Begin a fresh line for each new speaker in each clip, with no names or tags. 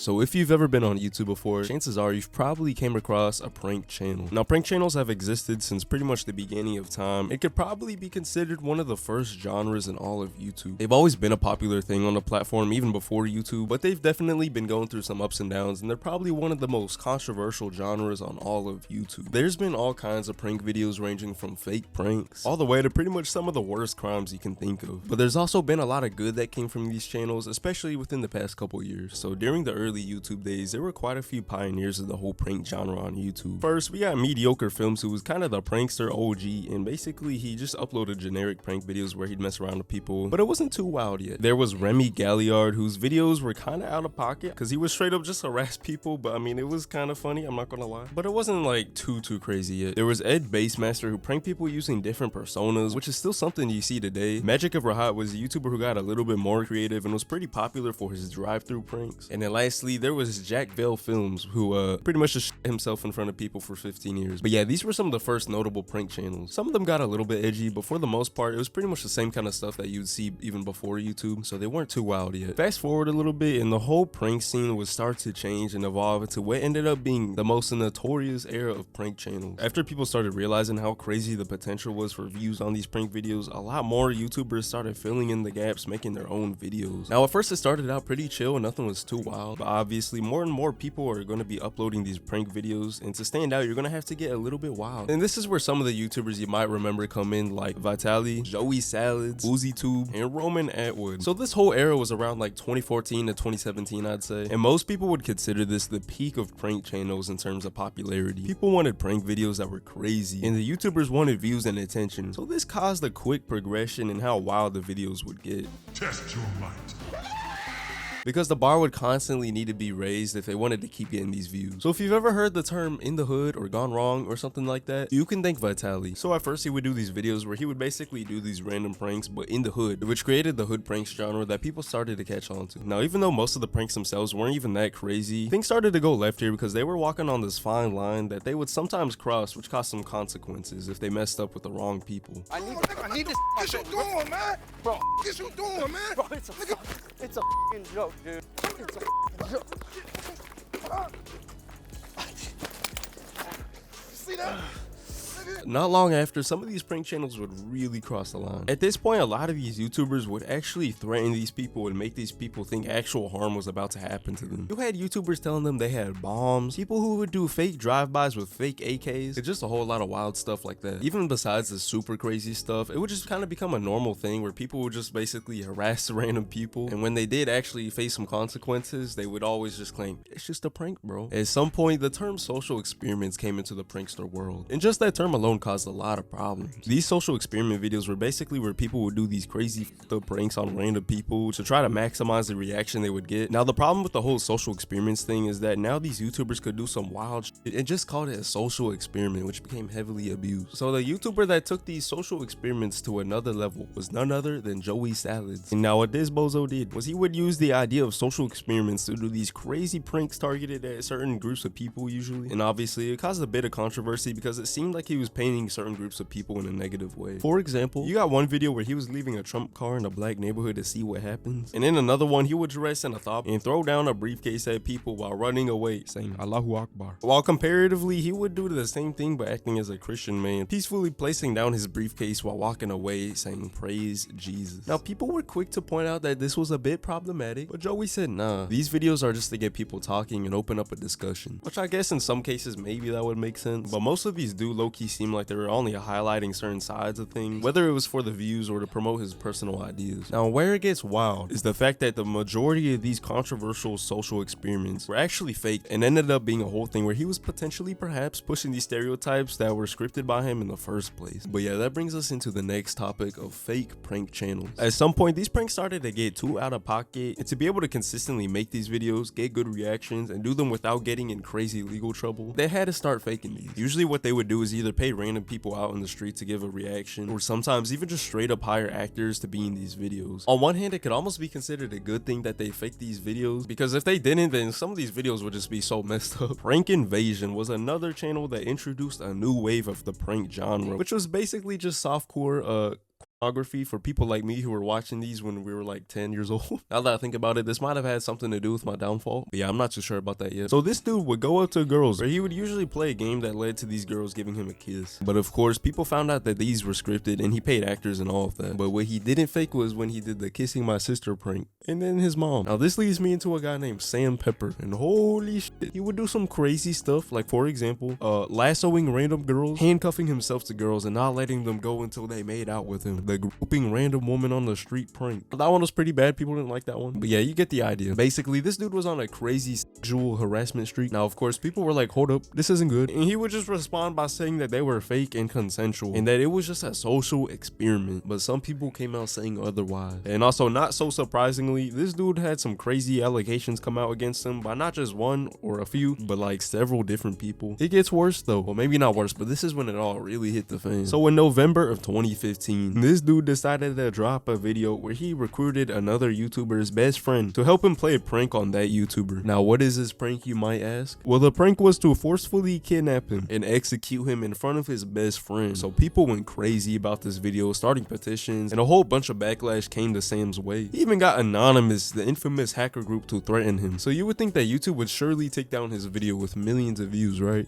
So if you've ever been on YouTube before, chances are you've probably came across a prank channel. Now, prank channels have existed since pretty much the beginning of time. It could probably be considered one of the first genres in all of YouTube. They've always been a popular thing on the platform even before YouTube, but they've definitely been going through some ups and downs, and they're probably one of the most controversial genres on all of YouTube. There's been all kinds of prank videos ranging from fake pranks all the way to pretty much some of the worst crimes you can think of. But there's also been a lot of good that came from these channels, especially within the past couple years. So during the early YouTube days, there were quite a few pioneers of the whole prank genre on YouTube. First, we got Mediocre Films, who was kind of the prankster OG, and basically he just uploaded generic prank videos where he'd mess around with people, but it wasn't too wild yet. There was Remy Galliard, whose videos were kind of out of pocket because he was straight up just harass people, but I mean, it was kind of funny, I'm not gonna lie, but it wasn't like too crazy yet. There was Ed Basemaster, who pranked people using different personas, which is still something you see today. Magic of Rahat was a YouTuber who got a little bit more creative and was pretty popular for his drive-through pranks. And then lastly, there was Jack Vale Films, who pretty much just shit himself in front of people for 15 years. But yeah, these were some of the first notable prank channels. Some of them got a little bit edgy, but for the most part, it was pretty much the same kind of stuff that you'd see even before YouTube, so they weren't too wild yet. Fast forward a little bit, and the whole prank scene would start to change and evolve into what ended up being the most notorious era of prank channels. After people started realizing how crazy the potential was for views on these prank videos, a lot more YouTubers started filling in the gaps, making their own videos. Now, at first it started out pretty chill and nothing was too wild, but obviously more and more people are going to be uploading these prank videos, and to stand out, you're going to have to get a little bit wild. And this is where some of the YouTubers you might remember come in, like Vitaly, Joey Salads, UziTube, and Roman Atwood. So this whole era was around like 2014 to 2017, I'd say, and most people would consider this the peak of prank channels in terms of popularity. People wanted prank videos that were crazy, and the YouTubers wanted views and attention, so this caused a quick progression in how wild the videos would get.
Test your might.
Because the bar would constantly need to be raised if they wanted to keep getting these views. So if you've ever heard the term in the hood or gone wrong or something like that, you can thank Vitaly. So at first he would do these videos where he would basically do these random pranks but in the hood, which created the hood pranks genre that people started to catch on to. Now, even though most of the pranks themselves weren't even that crazy, things started to go left here because they were walking on this fine line that they would sometimes cross, which caused some consequences if they messed up with the wrong people.
I need this.
What you doing, man?
Bro.
What you doing, man?
Bro, it's a f***ing joke, dude. It's a f***ing joke.
See that?
Not long after, some of these prank channels would really cross the line. At this point, a lot of these YouTubers would actually threaten these people and make these people think actual harm was about to happen to them. You had YouTubers telling them they had bombs, people who would do fake drive-bys with fake AKs, it's just a whole lot of wild stuff like that. Even besides the super crazy stuff, it would just kind of become a normal thing where people would just basically harass random people, and when they did actually face some consequences, they would always just claim, it's just a prank, bro. At some point, the term social experiments came into the prankster world, and just that term alone caused a lot of problems. These social experiment videos were basically where people would do these crazy fucked up pranks on random people to try to maximize the reaction they would get. Now, the problem with the whole social experiments thing is that now these YouTubers could do some wild shit and just called it a social experiment, which became heavily abused. So the YouTuber that took these social experiments to another level was none other than Joey Salads. And now what this bozo did was he would use the idea of social experiments to do these crazy pranks targeted at certain groups of people usually. And obviously it caused a bit of controversy because it seemed like he was painting certain groups of people in a negative way. For example, you got one video where he was leaving a Trump car in a black neighborhood to see what happens, and in another one he would dress in a thought and throw down a briefcase at people while running away saying Allahu Akbar, while comparatively he would do the same thing but acting as a Christian man, peacefully placing down his briefcase while walking away saying praise Jesus. Now, people were quick to point out that this was a bit problematic, but Joey said nah, these videos are just to get people talking and open up a discussion, which I guess in some cases maybe that would make sense, but most of these do low-key seem like they were only highlighting certain sides of things, whether it was for the views or to promote his personal ideas. Now, where it gets wild is the fact that the majority of these controversial social experiments were actually fake and ended up being a whole thing where he was potentially perhaps pushing these stereotypes that were scripted by him in the first place. But yeah, that brings us into the next topic of fake prank channels. At some point, these pranks started to get too out of pocket, and to be able to consistently make these videos, get good reactions, and do them without getting in crazy legal trouble, they had to start faking these. Usually what they would do is either pay random people out in the street to give a reaction, or sometimes even just straight up hire actors to be in these videos. On one hand, it could almost be considered a good thing that they faked these videos, because if they didn't, then some of these videos would just be so messed up. Prank Invasion was another channel that introduced a new wave of the prank genre, which was basically just softcore pornography for people like me who were watching these when we were like 10 years old. Now that I think about it, this might have had something to do with my downfall. But yeah, I'm not too sure about that yet. So this dude would go up to girls where he would usually play a game that led to these girls giving him a kiss. But of course, people found out that these were scripted and he paid actors and all of that. But what he didn't fake was when he did the kissing my sister prank and then his mom. Now this leads me into a guy named Sam Pepper, and holy shit, he would do some crazy stuff, like for example, lassoing random girls, handcuffing himself to girls and not letting them go until they made out with him, the groping random woman on the street prank. That one was pretty bad, people didn't like that one, but yeah, you get the idea. Basically, this dude was on a crazy sexual harassment streak. Now of course, people were like, hold up, this isn't good, and he would just respond by saying that they were fake and consensual and that it was just a social experiment. But some people came out saying otherwise. And also, not so surprisingly, this dude had some crazy allegations come out against him by not just one or a few, but like several different people. It gets worse though. Well, maybe not worse, but this is when it all really hit the fan. So in November of 2015, this dude decided to drop a video where he recruited another YouTuber's best friend to help him play a prank on that YouTuber. Now, what is this prank, you might ask? Well, the prank was to forcefully kidnap him and execute him in front of his best friend. So people went crazy about this video, starting petitions, and a whole bunch of backlash came to Sam's way. He even got Anonymous, the infamous hacker group, to threaten him. So you would think that YouTube would surely take down his video with millions of views, right?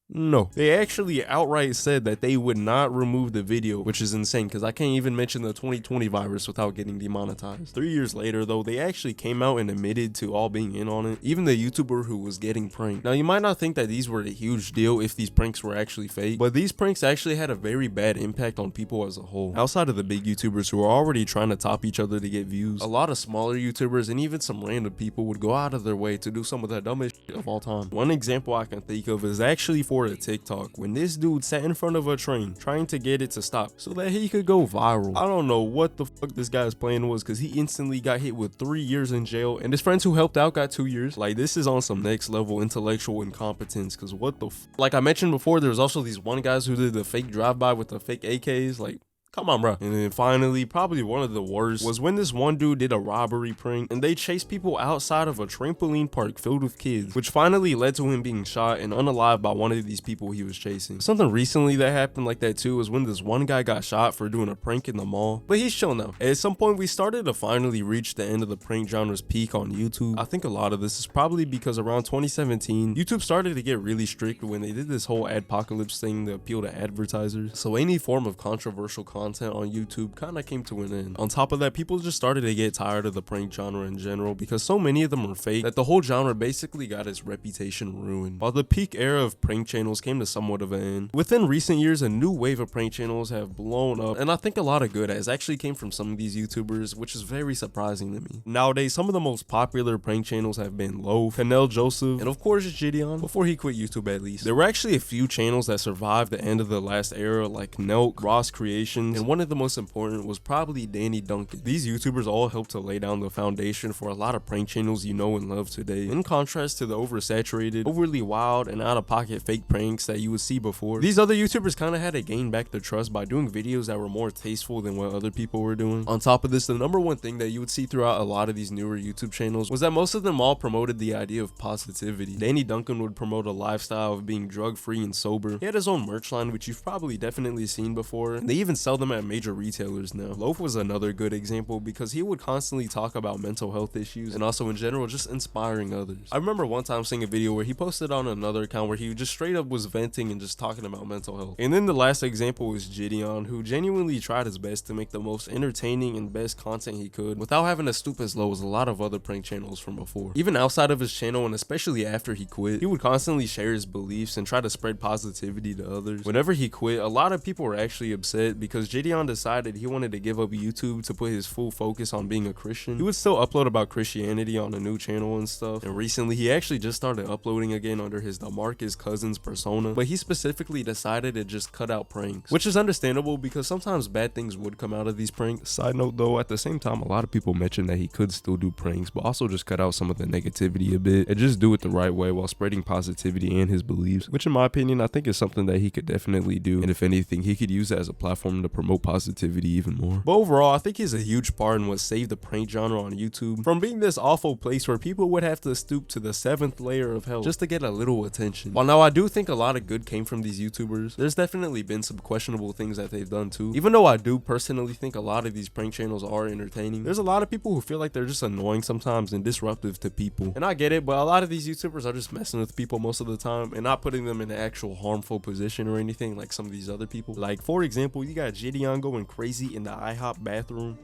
No, they actually outright said that they would not remove the video, which is insane because I can't even mention the 2020 virus without getting demonetized. 3 years later though, they actually came out and admitted to all being in on it, even the YouTuber who was getting pranked. Now you might not think that these were a huge deal if these pranks were actually fake, but these pranks actually had a very bad impact on people as a whole. Outside of the big YouTubers who are already trying to top each other to get views, a lot of smaller YouTubers and even some random people would go out of their way to do some of the dumbest shit of all time. One example I can think of is actually for a TikTok when this dude sat in front of a train trying to get it to stop so that he could go viral. I don't know what the fuck this guy's plan was because he instantly got hit with 3 years in jail and his friends who helped out got 2 years. Like, this is on some next level intellectual incompetence because what the like I mentioned before, there's also these one guys who did the fake drive-by with the fake AKs. Like, come on, bro. And then finally, probably one of the worst was when this one dude did a robbery prank and they chased people outside of a trampoline park filled with kids, which finally led to him being shot and unalived by one of these people he was chasing. Something recently that happened like that too was when this one guy got shot for doing a prank in the mall, but he's chill now. At some point, we started to finally reach the end of the prank genre's peak on YouTube. I think a lot of this is probably because around 2017, YouTube started to get really strict when they did this whole adpocalypse thing to appeal to advertisers. So any form of controversial content on YouTube kind of came to an end. On top of that, people just started to get tired of the prank genre in general because so many of them were fake that the whole genre basically got its reputation ruined. While the peak era of prank channels came to somewhat of an end, within recent years a new wave of prank channels have blown up, and I think a lot of good has actually came from some of these YouTubers, which is very surprising to me. Nowadays, some of the most popular prank channels have been Loaf, Canel Joseph, and of course Gideon, before he quit YouTube at least. There were actually a few channels that survived the end of the last era, like Nelk, Ross Creations, and one of the most important was probably Danny Duncan. These YouTubers all helped to lay down the foundation for a lot of prank channels you know and love today. In contrast to the oversaturated, overly wild, and out-of-pocket fake pranks that you would see before, these other YouTubers kind of had to gain back their trust by doing videos that were more tasteful than what other people were doing. On top of this, the number one thing that you would see throughout a lot of these newer YouTube channels was that most of them all promoted the idea of positivity. Danny Duncan would promote a lifestyle of being drug-free and sober. He had his own merch line, which you've probably definitely seen before, and they even sell them at major retailers now. Loaf was another good example because he would constantly talk about mental health issues and also in general just inspiring others. I remember one time seeing a video where he posted on another account where he just straight up was venting and just talking about mental health. And then the last example was Gideon, who genuinely tried his best to make the most entertaining and best content he could without having to stoop as low as a lot of other prank channels from before. Even outside of his channel and especially after he quit, he would constantly share his beliefs and try to spread positivity to others. Whenever he quit, a lot of people were actually upset because Gideon decided he wanted to give up YouTube to put his full focus on being a Christian. He would still upload about Christianity on a new channel and stuff, and recently he actually just started uploading again under his DeMarcus Cousins persona, but he specifically decided to just cut out pranks, which is understandable because sometimes bad things would come out of these pranks. Side note though, at the same time, a lot of people mentioned that he could still do pranks, but also just cut out some of the negativity a bit and just do it the right way while spreading positivity and his beliefs, which in my opinion I think is something that he could definitely do, and if anything he could use it as a platform to promote positivity even more. But overall, I think he's a huge part in what saved the prank genre on YouTube from being this awful place where people would have to stoop to the 7th layer of hell just to get a little attention. While now I do think a lot of good came from these YouTubers, there's definitely been some questionable things that they've done too. Even though I do personally think a lot of these prank channels are entertaining, there's a lot of people who feel like they're just annoying sometimes and disruptive to people. And I get it, but a lot of these YouTubers are just messing with people most of the time and not putting them in an actual harmful position or anything like some of these other people. Like, for example, you got Gideon going crazy in the IHOP bathroom.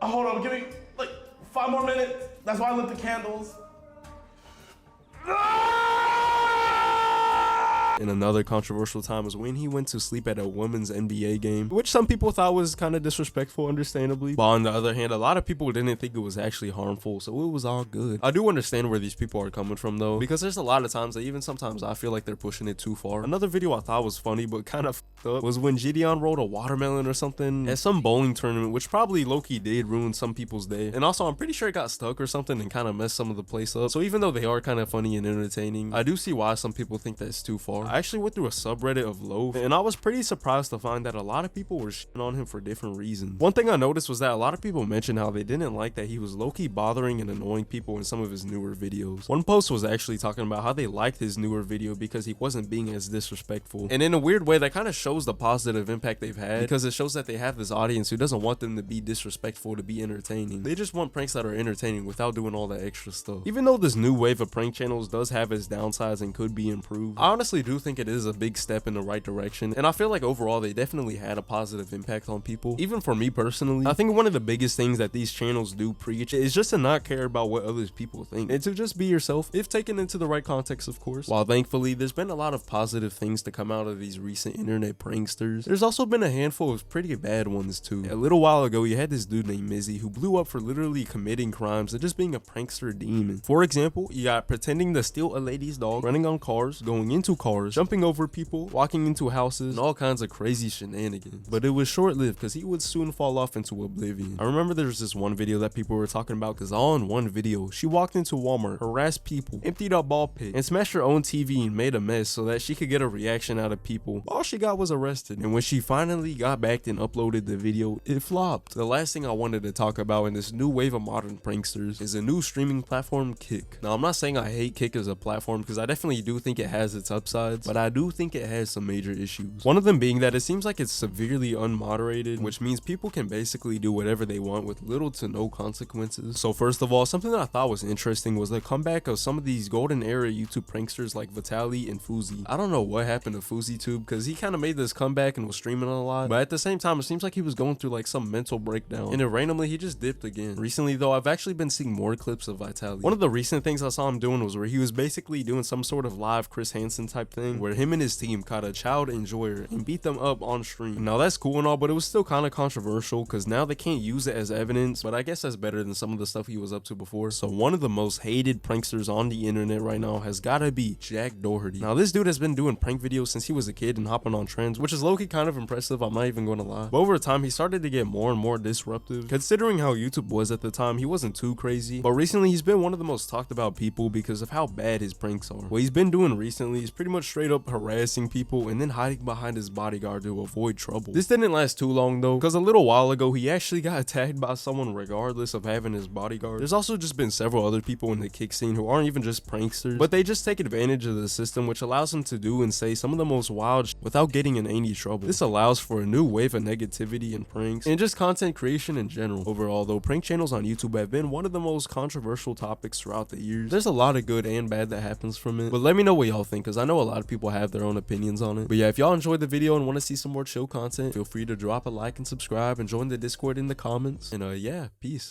Hold on, give me like 5 more minutes. That's why I lit the candles.
And another controversial time was when he went to sleep at a women's NBA game, which some people thought was kind of disrespectful, understandably. But on the other hand, a lot of people didn't think it was actually harmful, so it was all good. I do understand where these people are coming from though, because there's a lot of times that even sometimes I feel like they're pushing it too far. Another video I thought was funny but kind of fucked up was when Gideon rolled a watermelon or something at some bowling tournament, which probably low-key did ruin some people's day. And also, I'm pretty sure it got stuck or something and kind of messed some of the place up. So even though they are kind of funny and entertaining, I do see why some people think that's too far. I actually went through a subreddit of Loaf, and I was pretty surprised to find that a lot of people were shitting on him for different reasons. One thing I noticed was that a lot of people mentioned how they didn't like that he was low-key bothering and annoying people in some of his newer videos. One post was actually talking about how they liked his newer video because he wasn't being as disrespectful. And in a weird way, that kind of shows the positive impact they've had, because it shows that they have this audience who doesn't want them to be disrespectful to be entertaining. They just want pranks that are entertaining without doing all that extra stuff. Even though this new wave of prank channels does have its downsides and could be improved, I honestly do think it is a big step in the right direction, and I feel like overall they definitely had a positive impact on people. Even for me personally, I think one of the biggest things that these channels do preach is just to not care about what other people think and to just be yourself, if taken into the right context, of course. While thankfully there's been a lot of positive things to come out of these recent internet pranksters, there's also been a handful of pretty bad ones too. A little while ago you had this dude named Mizzy who blew up for literally committing crimes and just being a prankster demon. For example, you got pretending to steal a lady's dog, running on cars, going into cars, jumping over people, walking into houses, and all kinds of crazy shenanigans. But it was short-lived because he would soon fall off into oblivion. I remember there was this one video that people were talking about because all in one video, she walked into Walmart, harassed people, emptied a ball pit, and smashed her own TV and made a mess so that she could get a reaction out of people. All she got was arrested. And when she finally got back and uploaded the video, it flopped. The last thing I wanted to talk about in this new wave of modern pranksters is a new streaming platform, Kick. Now, I'm not saying I hate Kick as a platform because I definitely do think it has its upsides, but I do think it has some major issues. One of them being that it seems like it's severely unmoderated, which means people can basically do whatever they want with little to no consequences. So first of all, something that I thought was interesting was the comeback of some of these golden era YouTube pranksters like Vitaly and Fuzi. I don't know what happened to FuziTube because he kind of made this comeback and was streaming a lot, but at the same time it seems like he was going through like some mental breakdown, and then randomly he just dipped again. Recently though, I've actually been seeing more clips of Vitaly. One of the recent things I saw him doing was where he was basically doing some sort of live Chris Hansen type thing where him and his team caught a child enjoyer and beat them up on stream. Now that's cool and all, but it was still kind of controversial because now they can't use it as evidence, but I guess that's better than some of the stuff he was up to before. So one of the most hated pranksters on the internet right now has gotta be Jack Doherty. Now this dude has been doing prank videos since he was a kid and hopping on trends, which is low-key kind of impressive, I'm not even gonna lie. But over time he started to get more and more disruptive. Considering how YouTube was at the time, he wasn't too crazy, but recently he's been one of the most talked about people because of how bad his pranks are. What he's been doing recently is pretty much straight up harassing people and then hiding behind his bodyguard to avoid trouble. This didn't last too long though, because a little while ago he actually got attacked by someone regardless of having his bodyguard. There's also just been several other people in the Kick scene who aren't even just pranksters, but they just take advantage of the system, which allows them to do and say some of the most wild shit without getting in any trouble. This allows for a new wave of negativity and pranks and just content creation in general. Overall though, prank channels on YouTube have been one of the most controversial topics throughout the years. There's a lot of good and bad that happens from it, but let me know what y'all think because I know a lot of people have their own opinions on it. But yeah, if y'all enjoyed the video and want to see some more chill content, feel free to drop a like and subscribe and join the Discord in the comments. And yeah, peace.